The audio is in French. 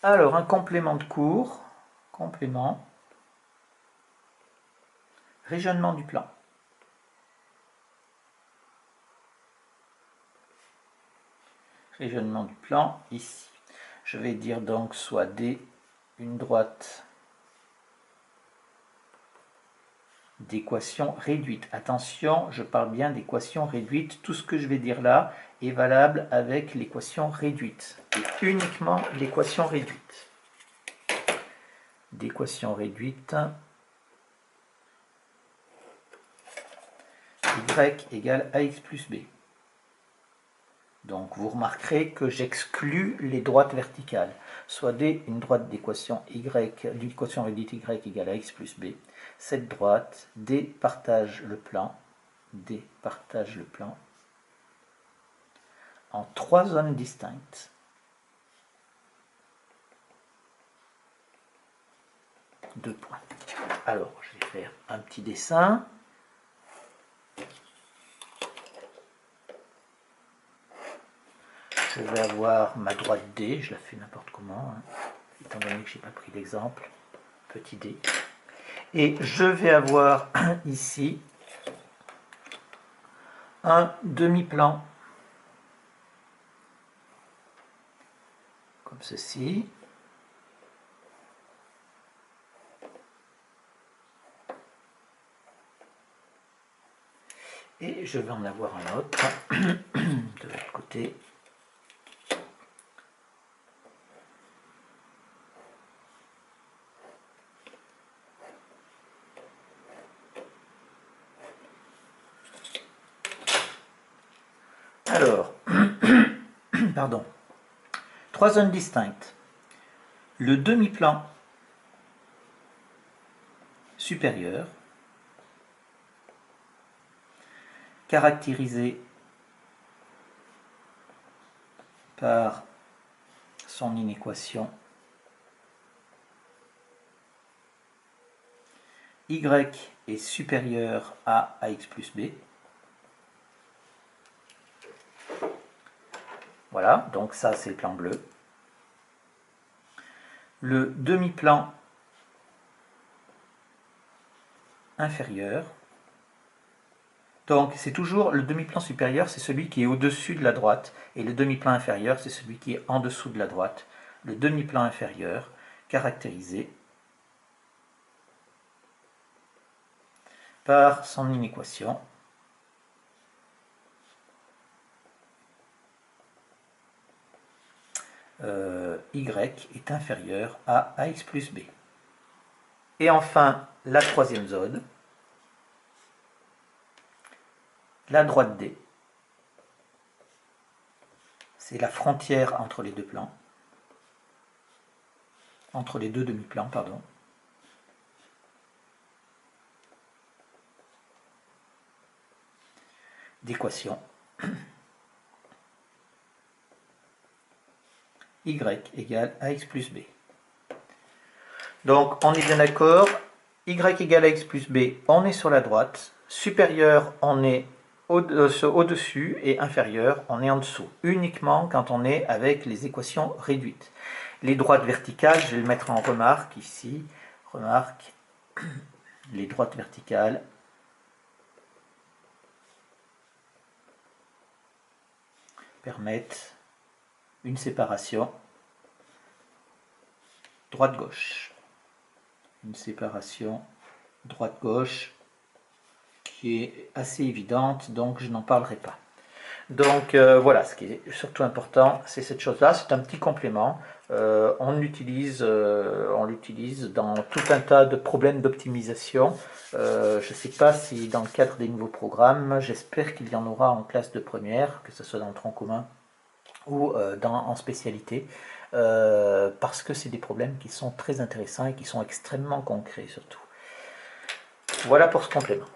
Alors, un complément de cours, complément, régionnement du plan. Régionnement du plan, ici. Je vais dire donc soit D, une droite d'équation réduite. Attention, je parle bien d'équation réduite. Tout ce que je vais dire là est valable avec l'équation réduite. Et uniquement l'équation réduite. D'équation réduite, y égale ax plus b. Donc vous remarquerez que j'exclus les droites verticales. Soit D, une droite d'équation l'équation réduite y égale à x plus b. Cette droite, D partage le plan, en 3 zones distinctes. Deux points. Alors, je vais faire un petit dessin. Je vais avoir ma droite D, je la fais n'importe comment, hein, étant donné que je n'ai pas pris d'exemple, petit d. Et je vais avoir ici un demi-plan, comme ceci. Et je vais en avoir un autre de l'autre côté. Alors, pardon, 3 zones distinctes. Le demi-plan supérieur, caractérisé par son inéquation y est supérieur à ax plus b. Voilà, donc ça c'est le plan bleu. Le demi-plan inférieur, donc c'est toujours le demi-plan supérieur, c'est celui qui est au-dessus de la droite, et le demi-plan inférieur, c'est celui qui est en dessous de la droite. Le demi-plan inférieur, caractérisé par son inéquation y est inférieur à ax plus b. Et enfin, la troisième zone, la droite D, c'est la frontière entre les deux plans, entre les deux demi-plans, pardon. D'équation y égale ax plus b. Donc on est bien d'accord, y égale ax plus b, on est sur la droite, supérieur on est au-dessus et inférieur on est en dessous, uniquement quand on est avec les équations réduites. Les droites verticales, je vais le mettre en remarque ici, remarque, les droites verticales permettent une séparation droite-gauche. Une séparation droite-gauche qui est assez évidente, donc je n'en parlerai pas. Donc voilà, ce qui est surtout important, c'est cette chose-là, c'est un petit complément. On l'utilise dans tout un tas de problèmes d'optimisation. Je ne sais pas si dans le cadre des nouveaux programmes, j'espère qu'il y en aura en classe de première, que ce soit dans le tronc commun ou en spécialité, parce que c'est des problèmes qui sont très intéressants et qui sont extrêmement concrets surtout. Voilà pour ce complément.